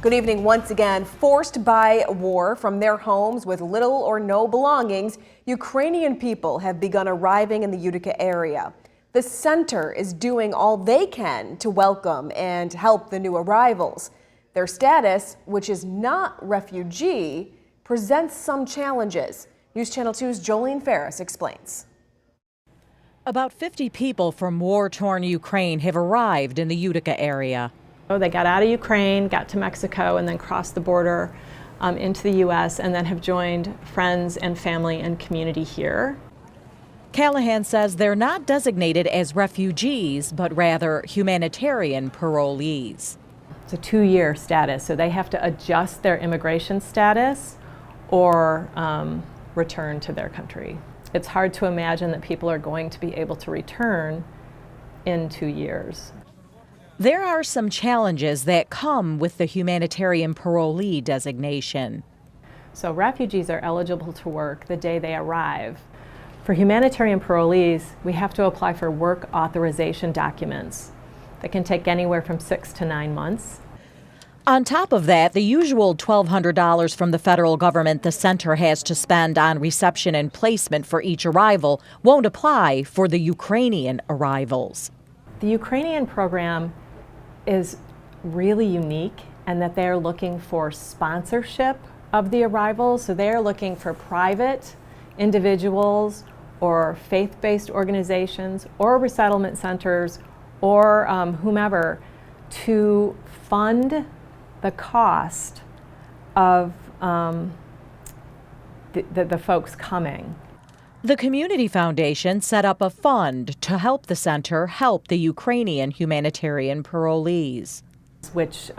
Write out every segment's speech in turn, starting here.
Good evening once again. Forced by war from their homes with little or no belongings, Ukrainian people have begun arriving in the Utica area. The center is doing all they can to welcome and help the new arrivals. Their status, which is not refugee, presents some challenges. News Channel 2's Jolene Ferris explains. About 50 people from war-torn Ukraine have arrived in the Utica area. They got out of Ukraine, got to Mexico, and then crossed the border into the U.S. and then have joined friends and family and community here. Callahan says they're not designated as refugees, but rather humanitarian parolees. It's a 2-year status, so they have to adjust their immigration status or return to their country. It's hard to imagine that people are going to be able to return in 2 years. There are some challenges that come with the humanitarian parolee designation. So refugees are eligible to work the day they arrive. For humanitarian parolees, we have to apply for work authorization documents that can take anywhere from 6 to 9 months. On top of that, the usual $1,200 from the federal government the center has to spend on reception and placement for each arrival won't apply for the Ukrainian arrivals. The Ukrainian program is really unique in that they're looking for sponsorship of the arrivals. So they're looking for private individuals or faith-based organizations or resettlement centers or whomever to fund the cost of the folks coming. The Community Foundation set up a fund to help the center help the Ukrainian humanitarian parolees, which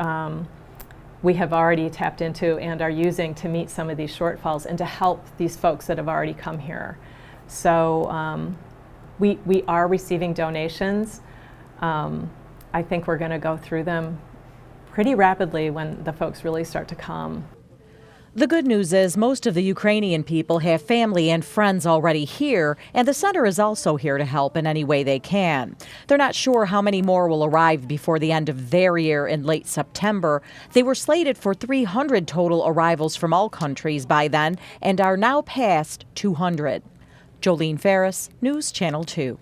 we have already tapped into and are using to meet some of these shortfalls and to help these folks that have already come here. So we are receiving donations. I think we're going to go through them pretty rapidly when the folks really start to come. The good news is most of the Ukrainian people have family and friends already here, and the center is also here to help in any way they can. They're not sure how many more will arrive before the end of their year in late September. They were slated for 300 total arrivals from all countries by then and are now past 200. Jolene Ferris, News Channel 2.